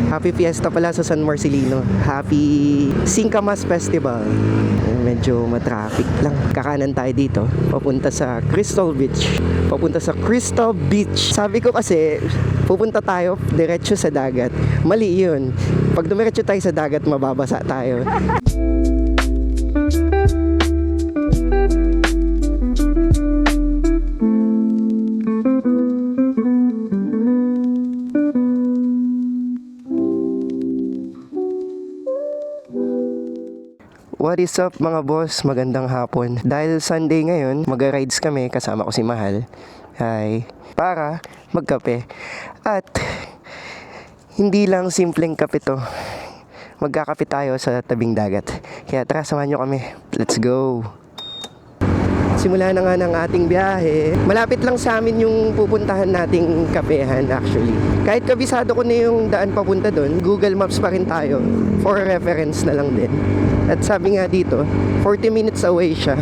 Happy Fiesta pala sa San Marcelino. Happy Singkamas Festival. Medyo matraffic lang. Kakanan tayo dito. Papunta sa Crystal Beach. Papunta sa Crystal Beach. Sabi ko kasi, pupunta tayo diretso sa dagat. Mali yun. Pag dumiretso tayo sa dagat, mababasa tayo. What is up mga boss? Magandang hapon. Dahil Sunday ngayon, mag-rides kami kasama ko si Mahal. Hi. Para magkape. At hindi lang simpleng kape to. Magkakape tayo sa tabing dagat. Kaya tara, samahan nyo kami. Let's go. Simula na nga ng ating biyahe. Malapit lang sa amin yung pupuntahan nating kapehan actually. Kahit kabisado ko na yung daan papunta doon, Google Maps pa rin tayo. For reference na lang din. At sabi nga dito, 40 minutes away siya.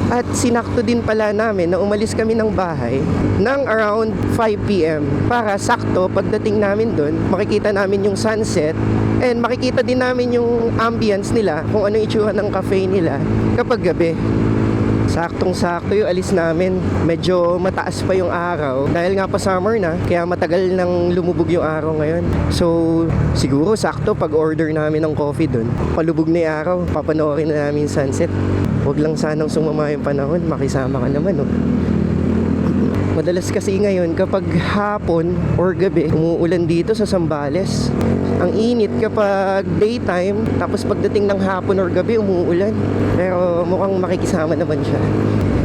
At sinakto din pala namin na umalis kami ng bahay ng around 5 p.m. Para sakto pagdating namin doon, makikita namin yung sunset and makikita din namin yung ambience nila, kung ano itsura ng cafe nila kapag gabi. Saktong-sakto yung alis namin. Medyo mataas pa yung araw dahil nga pa summer na, kaya matagal nang lumubog yung araw ngayon. So siguro sakto pag order namin ng coffee dun, palubog na yung araw, papanoorin na namin sunset. Huwag lang sanang sumama yung panahon, makisama ka naman oh. Madalas kasi ngayon kapag hapon or gabi, umuulan dito sa Zambales. Ang init kapag daytime, tapos pagdating ng hapon or gabi, umuulan. Pero mukhang makikisama naman siya.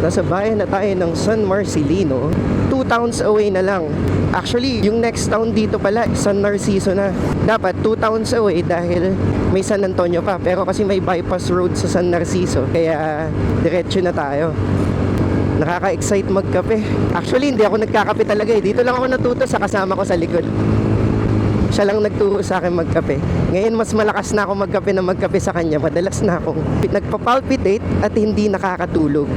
Nasa bayan na tayo ng San Marcelino. 2 towns away na lang. Actually, yung next town dito pala, San Narciso na. Dapat 2 towns away dahil may San Antonio pa. Pero kasi may bypass road sa San Narciso, kaya diretso na tayo. Nakaka-excite magkape. Actually, hindi ako nagkakape talaga eh. Dito lang ako natuto sa kasama ko sa likod. Siya lang nagturo sa akin magkape. Ngayon, mas malakas na ako magkape sa kanya. Madalas na akong nagpapalpitate at hindi nakakatulog.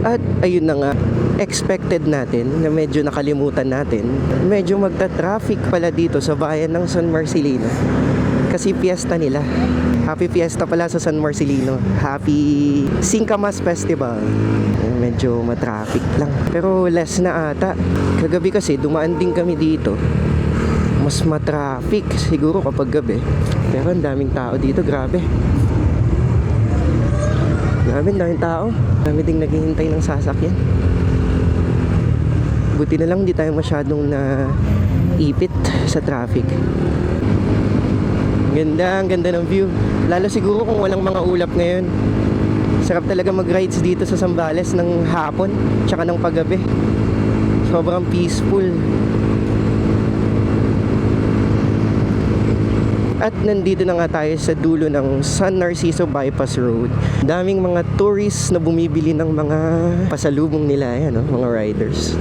At ayun na nga, expected natin na medyo nakalimutan natin. Medyo magta-traffic pala dito sa bayan ng San Marcelino. Kasi fiesta nila. Happy Fiesta pala sa San Marcelino. Happy Singkamas Festival. Medyo matraffic lang. Pero less na ata. Kagabi kasi dumaan din kami dito. Mas matraffic siguro kapag gabi. Pero ang daming tao dito, grabe. Grabe, ang daming tao. Dami ding naghihintay ng sasakyan. Buti na lang hindi tayo masyadong naipit sa traffic. Ang ganda ng view. Lalo siguro kung walang mga ulap ngayon. Sarap talaga mag-rides dito sa Zambales ng hapon tsaka ng paggabi. Sobrang peaceful. At nandito na nga tayo sa dulo ng San Narciso Bypass Road. Daming mga tourists na bumibili ng mga pasalubong nila, ayan, oh, mga riders.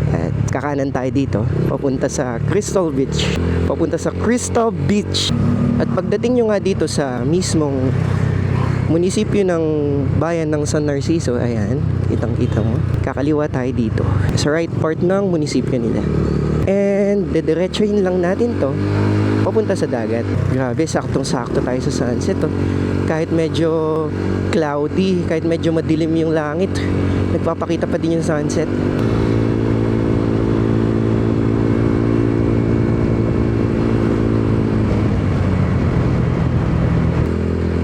At kakanan tayo dito, papunta sa Crystal Beach. Papunta sa Crystal Beach. At pagdating nyo nga dito sa mismong munisipyo ng bayan ng San Narciso, ayan, kitang-kita mo. Kakaliwa tayo dito, sa right part ng munisipyo nila. And dediretsuhin lang natin to papunta sa dagat. Grabe, saktong-sakto tayo sa sunset oh. Kahit medyo cloudy, kahit medyo madilim yung langit, nagpapakita pa din yung sunset.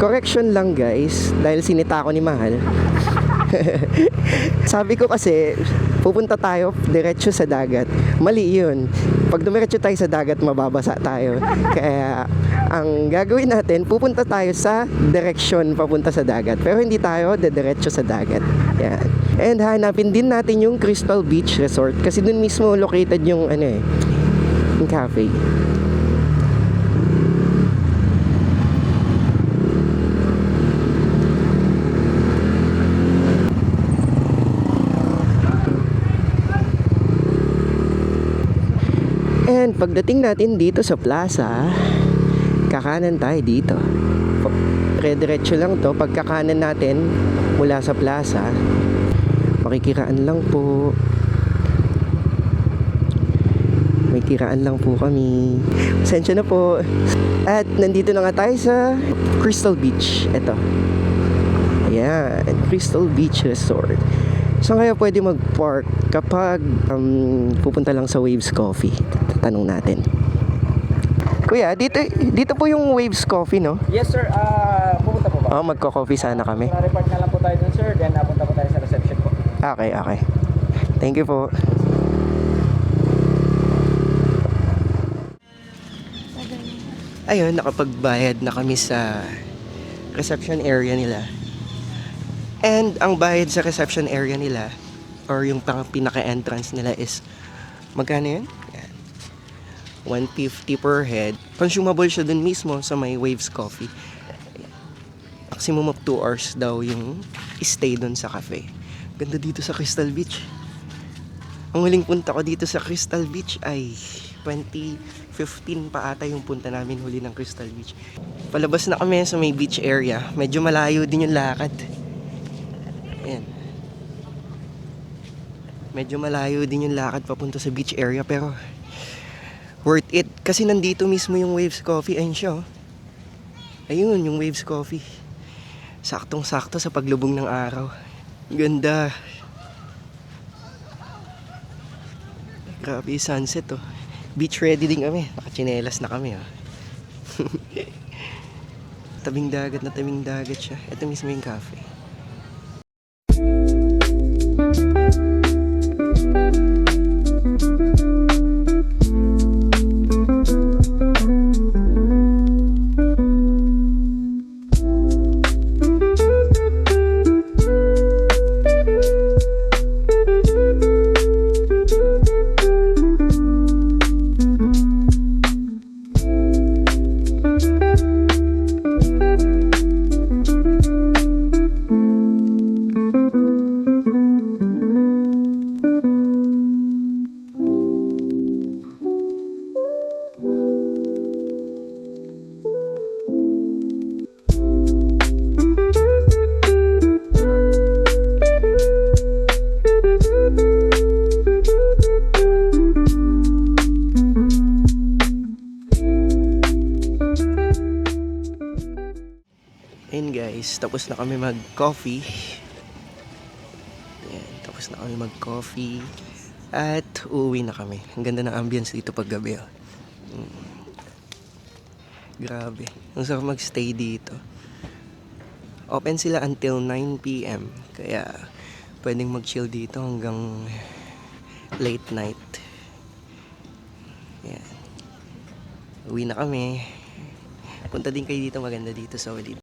Correction lang guys, dahil sinita ko ni Mahal. Sabi ko kasi, pupunta tayo diretso sa dagat. Mali yun. Pag dumiretso tayo sa dagat, mababasa tayo. Kaya, ang gagawin natin, pupunta tayo sa direksyon papunta sa dagat. Pero hindi tayo diretso sa dagat. Yan. And hanapin din natin yung Crystal Beach Resort. Kasi dun mismo located yung, yung cafe. And pagdating natin dito sa plaza, kakanan tayo dito. Dire-diretso lang to. Pagkakanan natin mula sa plaza, makikiraan lang po. May kiraan lang po kami. Pasensya na po. At nandito na nga tayo sa Crystal Beach. Ito. Ayan. Crystal Beach Resort. Saan kaya pwede mag-park kapag pupunta lang sa Waves Coffee? Tanong natin. Kuya, dito po yung Waves Coffee, no? Yes sir, pupunta po ba? Magko-coffee sana kami. Report na lang po tayo dun sir, then napunta po tayo sa reception po. Okay. Thank you po. Ayun, nakapagbayad na kami sa reception area nila. And ang bayad sa reception area nila, or yung pinaka-entrance nila is, magkano yun? Yan. 150 per head. Consumable siya dun mismo sa may Waves Coffee. Maximum of 2 hours daw yung stay dun sa cafe. Ganda dito sa Crystal Beach. Ang huling punta ko dito sa Crystal Beach ay 2015 pa ata yung punta namin huli ng Crystal Beach. Palabas na kami sa may beach area. Medyo malayo din yung lakad. Ayan. Medyo malayo din yung lakad papunta sa beach area pero worth it. Kasi nandito mismo yung Waves Coffee. Ayun siya oh. Ayun yung Waves Coffee. Saktong-sakto sa paglubog ng araw. Ganda. Grabe yung sunset oh. Beach ready din kami. Nakachinelas na kami oh. Tabing dagat siya. Ito mismo yung cafe. Ayun guys, tapos na kami mag-coffee. Ayan, tapos na kami mag-coffee. At uuwi na kami. Ang ganda ng ambience dito pag gabi. Oh. Grabe. Ang sarap mag-stay dito. Open sila until 9 PM. Kaya pwedeng mag-chill dito hanggang late night. Ayan. Uwi na kami. Punta din kayo dito, maganda dito sa Walid.